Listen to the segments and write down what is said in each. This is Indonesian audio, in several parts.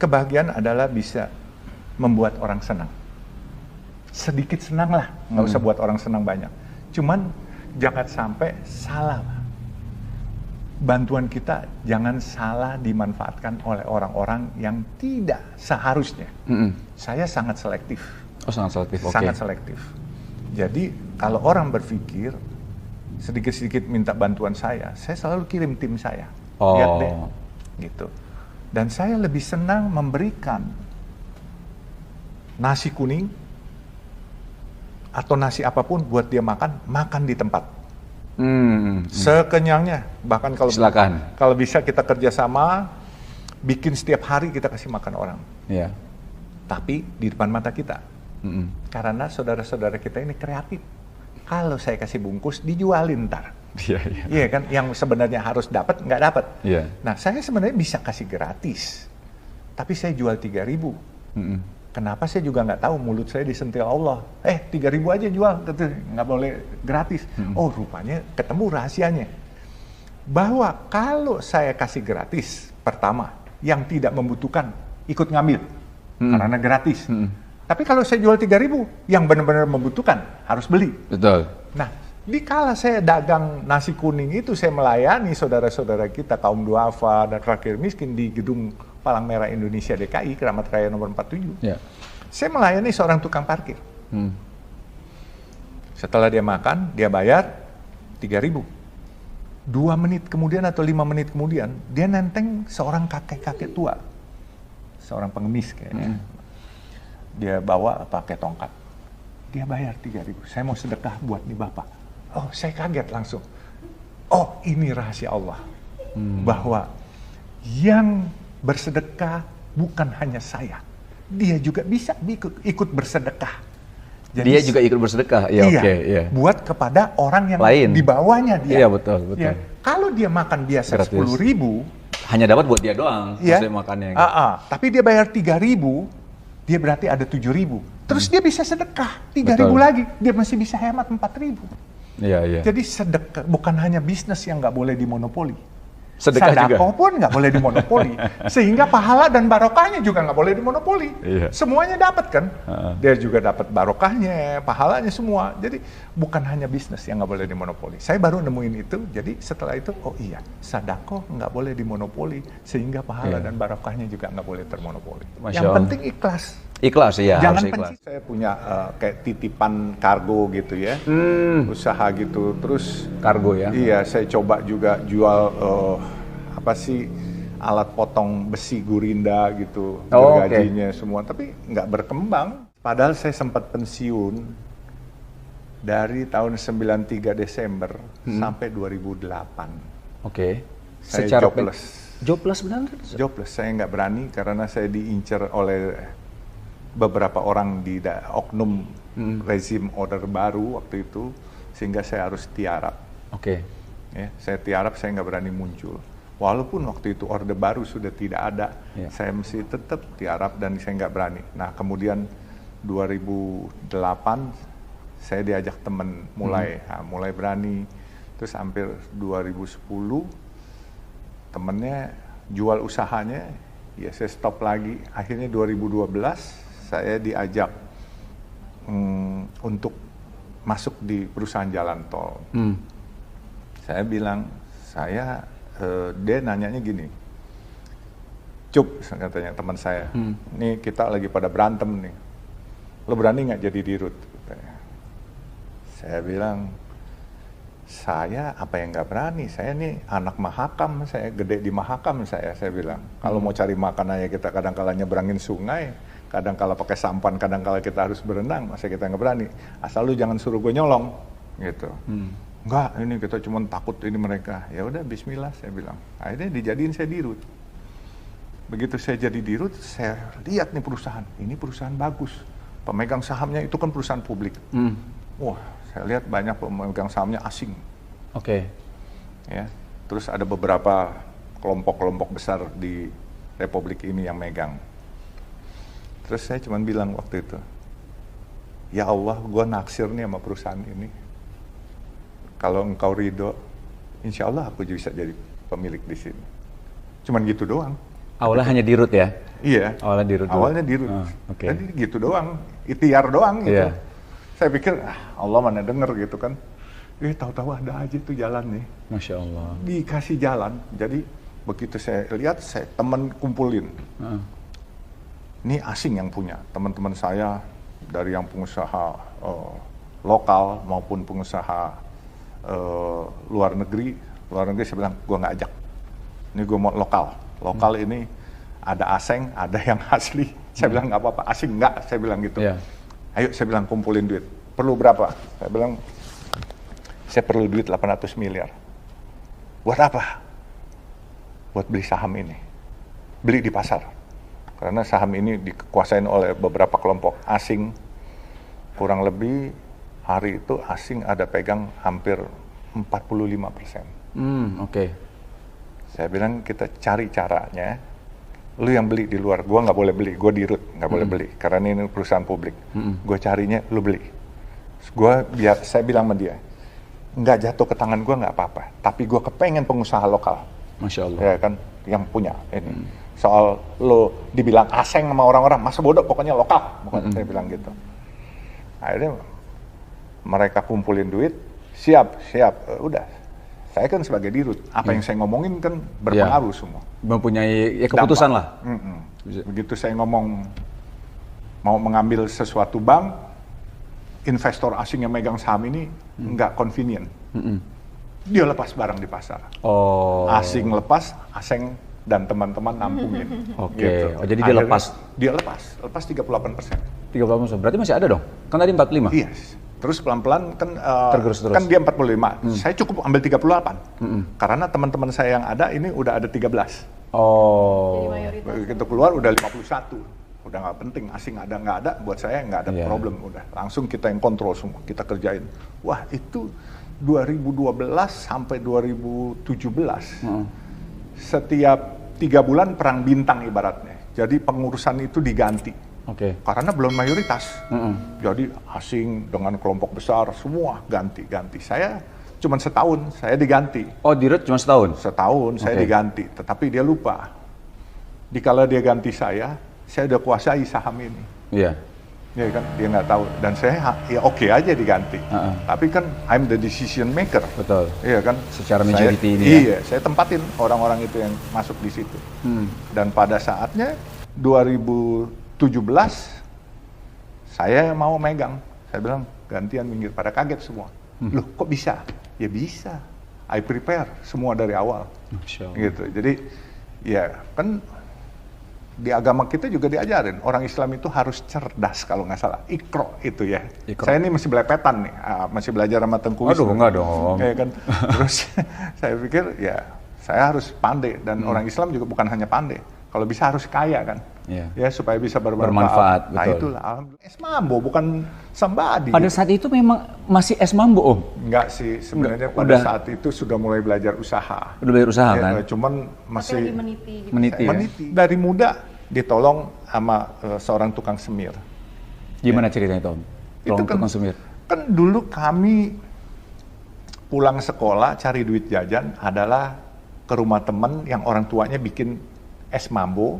kebahagiaan adalah bisa membuat orang senang. Sedikit senang lah, nggak usah buat orang senang banyak. Cuman jangan sampai salah. Bantuan kita jangan salah dimanfaatkan oleh orang-orang yang tidak seharusnya. Saya sangat selektif. Oh, sangat selektif. Sangat selektif. Jadi kalau orang berpikir sedikit-sedikit minta bantuan saya selalu kirim tim saya. Lihat deh, gitu. Dan saya lebih senang memberikan nasi kuning atau nasi apapun buat dia makan di tempat. Sekenyangnya. Bahkan kalau bisa kita kerjasama, bikin setiap hari kita kasih makan orang. Iya. Tapi di depan mata kita. Karena saudara-saudara kita ini kreatif. Kalau saya kasih bungkus, dijualin ntar. Iya kan, yang sebenarnya harus dapat, nggak dapat. Nah, saya sebenarnya bisa kasih gratis. Tapi saya jual 3.000. Kenapa saya juga nggak tahu, mulut saya disentil Allah. 3.000 aja jual, nggak boleh gratis. Oh, rupanya ketemu rahasianya. Bahwa kalau saya kasih gratis, pertama, yang tidak membutuhkan ikut ngambil. Karena gratis. Tapi kalau saya jual 3.000, yang benar-benar membutuhkan harus beli. Betul. Nah, dikala saya dagang nasi kuning itu, saya melayani saudara-saudara kita, kaum duafa dan fakir miskin di gedung Palang Merah Indonesia DKI, Keramat Raya nomor 47. Saya melayani seorang tukang parkir. Setelah dia makan, dia bayar 3.000. 2 menit kemudian atau 5 menit kemudian, dia nenteng seorang kakek-kakek tua. Seorang pengemis kayaknya. Dia bawa pakai tongkat. Dia bayar 3.000. Saya mau sedekah buat nih Bapak. Oh, saya kaget langsung. Oh, ini rahasia Allah. Bahwa yang bersedekah bukan hanya saya. Dia juga bisa ikut bersedekah. Jadi, dia juga ikut bersedekah. Iya. Buat kepada orang yang lain. Di bawahnya dia. Iya, betul. Ya. Kalau dia makan biasa 10.000, hanya dapat buat dia doang. Makannya. Tapi dia bayar 3.000, dia berarti ada 7.000. Terus dia bisa sedekah 3.000 lagi, dia masih bisa hemat 4.000. Iya. Jadi sedekah bukan hanya bisnis yang nggak boleh dimonopoli. Sedekah pun nggak boleh dimonopoli. Sehingga pahala dan barokahnya juga nggak boleh dimonopoli. Semuanya dapat kan? Dia juga dapat barokahnya, pahalanya semua. Jadi bukan hanya bisnis yang nggak boleh dimonopoli. Saya baru nemuin itu, jadi setelah itu, oh iya, sedekah nggak boleh dimonopoli, sehingga pahala dan barokahnya juga nggak boleh termonopoli. Yang penting ikhlas. Ikhlas, ya. Jangan pensiun. Saya punya kayak titipan kargo gitu ya, usaha gitu. Terus kargo ya? Iya, saya coba juga jual alat potong besi gurinda gitu, gergajinya semua. Tapi nggak berkembang. Padahal saya sempat pensiun dari tahun 93 Desember sampai 2008. Saya jobless. Jobless benar? Jobless, saya nggak berani karena saya diincar oleh beberapa orang di oknum rezim order baru waktu itu, sehingga saya harus tiarap. Ya, saya tiarap, saya nggak berani muncul. Walaupun waktu itu orde baru sudah tidak ada, saya mesti tetap tiarap dan saya nggak berani. Nah, kemudian 2008 saya diajak teman mulai berani. Terus hampir 2010 temennya jual usahanya, ya saya stop lagi. Akhirnya 2012 saya diajak untuk masuk di perusahaan jalan tol. Saya bilang, dia nanyanya gini, Cup, katanya teman saya, nih kita lagi pada berantem nih, lo berani nggak jadi dirut? Saya bilang, saya apa yang nggak berani, saya nih anak Mahakam, saya gede di Mahakam, saya bilang, kalau mau cari makan aja kita kadang-kala nyebrangin sungai, kadang-kala pakai sampan, kadang-kala kita harus berenang, masa kita nggak berani, asal lu jangan suruh gue nyolong, gitu. Enggak, ini kita cuma takut ini mereka. Ya udah, bismillah, saya bilang. Akhirnya dijadiin saya dirut. Begitu saya jadi dirut, saya lihat nih perusahaan. Ini perusahaan bagus. Pemegang sahamnya itu kan perusahaan publik. Wah, saya lihat banyak pemegang sahamnya asing. Ya, terus ada beberapa kelompok-kelompok besar di Republik ini yang megang. Terus saya cuma bilang waktu itu, ya Allah, gue naksir nih sama perusahaan ini. Kalau engkau ridho, insya Allah aku bisa jadi pemilik di sini. Cuman gitu doang. Awalnya hanya dirut ya? Iya. Awalnya dirut. Okay. Jadi gitu doang, ikhtiar doang gitu. Yeah. Saya pikir Allah mana denger gitu kan. Tahu-tahu ada aja tuh jalan nih. Masya Allah. Dikasih jalan. Jadi begitu saya lihat, saya teman kumpulin. Ini asing yang punya. Teman-teman saya dari yang pengusaha lokal maupun pengusaha luar negeri saya bilang gue nggak ajak. Ini gue mau lokal ini ada asing, ada yang asli. Saya bilang nggak apa-apa, asing nggak, saya bilang gitu. Yeah. Ayo, saya bilang kumpulin duit. Perlu berapa? Saya bilang saya perlu duit 800 miliar. Buat apa? Buat beli saham ini. Beli di pasar. Karena saham ini dikuasain oleh beberapa kelompok asing. Kurang lebih hari itu asing ada pegang hampir 45%. Oke. Saya bilang kita cari caranya. Lu yang beli di luar, gua nggak boleh beli. Gua dirut, nggak boleh beli. Karena ini perusahaan publik. Gua carinya, lu beli. Saya bilang sama dia, nggak jatuh ke tangan gue nggak apa-apa, tapi gue kepengen pengusaha lokal. Masya Allah. Ya kan, yang punya ini. Soal lo dibilang asing sama orang-orang, masa bodoh, pokoknya lokal. Pokoknya saya bilang gitu. Akhirnya mereka kumpulin duit, siap. Udah, saya kan sebagai dirut, apa yang saya ngomongin kan berpengaruh semua. Mempunyai keputusan lah. Begitu saya ngomong mau mengambil sesuatu bank, investor asing yang megang saham ini nggak convenient. Dia lepas barang di pasar. Asing lepas, asing dan teman-teman nampungin. Oke. Gitu. Jadi dia lepas. Dia lepas 38%. 38%. Berarti masih ada dong? Kan tadi 45. Iya. Terus pelan-pelan kan terus. Kan dia 45. Saya cukup ambil 38. Karena teman-teman saya yang ada ini udah ada 13. Oh. Begitu keluar udah 51. Udah nggak penting, asing ada nggak ada, buat saya nggak ada problem, udah langsung kita yang kontrol semua, kita kerjain. Wah itu 2012 sampai 2017, setiap 3 bulan perang bintang ibaratnya, jadi pengurusan itu diganti. Karena belum mayoritas, jadi asing dengan kelompok besar semua ganti. Saya cuma setahun, saya diganti. Oh dirut cuma setahun? Setahun saya diganti, tetapi dia lupa. Dikala dia ganti saya udah kuasai saham ini. Iya. Ya kan, dia nggak tahu. Dan saya ya oke aja diganti. Tapi kan I'm the decision maker. Betul. Iya kan. Secara majority ini. Iya, saya tempatin orang-orang itu yang masuk di situ. Dan pada saatnya 2017 saya mau megang. Saya bilang gantian minggir. Pada kaget semua. Loh kok bisa? Ya bisa. I prepare semua dari awal. Masya Allah. Gitu. Jadi ya kan. Di agama kita juga diajarin, orang Islam itu harus cerdas kalau nggak salah. Iqra itu ya. Iqra. Saya ini masih belepetan nih, masih belajar sama Tengku Wisnu. Aduh, enggak dong. Ya kan? Terus saya pikir ya saya harus pandai, dan orang Islam juga bukan hanya pandai. Kalau bisa harus kaya kan, ya supaya bisa bermanfaat. Nah itulah, alhamdulillah. Es mambo bukan sambadi. Pada saat itu memang masih es mambo Om? Enggak sih, sebenarnya pada saat itu sudah mulai belajar usaha. Udah belajar usaha kan? Cuman masih meniti. Dari muda ditolong sama seorang tukang semir. Gimana ceritanya itu Om? Tukang semir? Kan dulu kami pulang sekolah cari duit jajan adalah ke rumah temen yang orang tuanya bikin es mambo,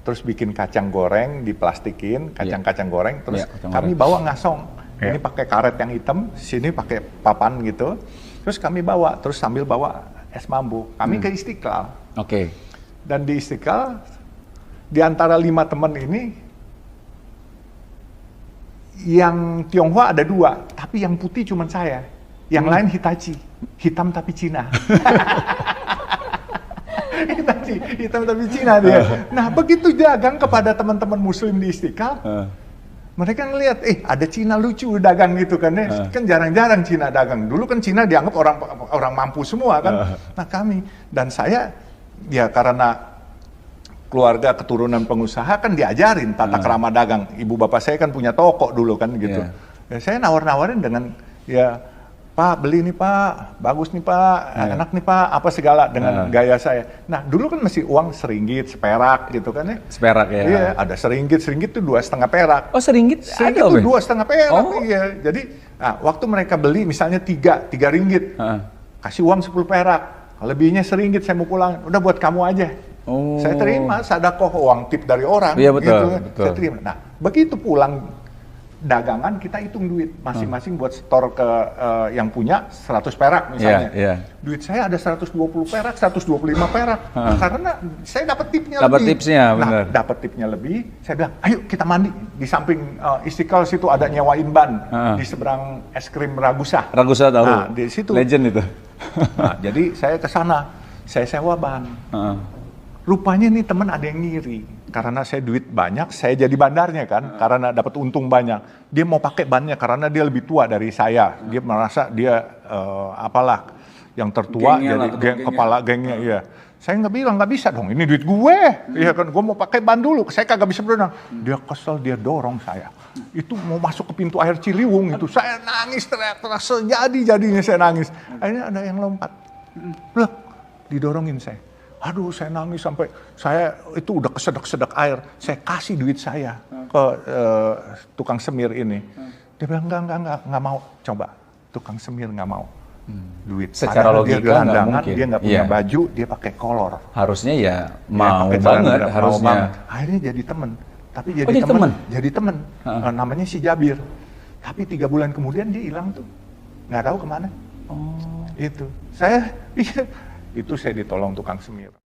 terus bikin kacang goreng diplastikin, kacang goreng, terus kami bawa ngasong. Ini pakai karet yang hitam, sini pakai papan gitu, terus kami bawa, terus sambil bawa es mambo. Kami ke Istiqlal. Dan di Istiqlal, di antara 5 teman ini, yang Tionghoa ada 2, tapi yang putih cuma saya. Yang lain Hitachi, hitam tapi Cina. hitam tapi Cina dia. Nah begitu dagang kepada teman-teman Muslim di Istiqlal, mereka ngelihat, ada Cina lucu dagang gitu kan ya. Kan jarang-jarang Cina dagang. Dulu kan Cina dianggap orang mampu semua kan. Nah kami dan saya ya karena keluarga keturunan pengusaha kan diajarin tata krama dagang. Ibu bapak saya kan punya toko dulu kan gitu. Ya, saya nawar-nawarin dengan ya, Pak beli nih Pak, bagus nih Pak, enak nih Pak, apa segala dengan gaya saya. Nah dulu kan masih uang seringgit, seperak gitu kan ya. Seperak ya? Iya, ada seringgit tuh 2,5 perak. Oh seringgit tuh 2,5 perak, iya. Jadi waktu mereka beli misalnya 3 ringgit, kasih uang 10 perak, lebihnya seringgit saya mau pulang, udah buat kamu aja. Oh. Saya terima sedekah uang tip dari orang. Iya, betul, gitu. betul. Saya terima. Nah, begitu pulang dagangan kita hitung duit masing-masing buat store ke yang punya 100 perak misalnya. Duit saya ada 120 perak, 125 perak. Karena saya dapat tipnya dapat lebih. Tipsnya, benar. Dapat tipnya lebih. Saya bilang, "Ayo kita mandi di samping Istiqlal situ ada nyewain ban di seberang es krim Ragusa." Ragusa tahu. Nah, di situ. Legend itu. Nah, jadi saya ke sana. Saya sewa ban. Rupanya nih teman ada yang ngiri. Karena saya duit banyak, saya jadi bandarnya kan. Karena dapat untung banyak. Dia mau pakai bannya karena dia lebih tua dari saya. Dia merasa dia apalah yang tertua, gengnya jadi kepala gengnya. Iya. Saya nggak bilang, nggak bisa dong, ini duit gue. Iya kan, gue mau pakai ban dulu. Saya kagak bisa berenang. Dia kesel, dia dorong saya. Itu mau masuk ke pintu air Ciliwung itu. Saya nangis teriak-teriak, sejadi-jadinya saya nangis. Akhirnya ada yang lompat. Loh, didorongin saya. Aduh, saya nangis sampai saya itu udah kesedek-sedek air. Saya kasih duit saya ke tukang semir ini. Dia bilang enggak mau. Coba, tukang semir nggak mau duit. Secara padahal logika dia gelandangan, mungkin. dia nggak punya baju, dia pakai kolor. Harusnya ya Dia mau pakai banget, celana, harusnya. mau banget. Akhirnya jadi temen. Tapi jadi temen. Namanya si Jabir. Tapi 3 bulan kemudian dia hilang tuh. Nggak tahu kemana. Itu. Itu saya ditolong tukang semir.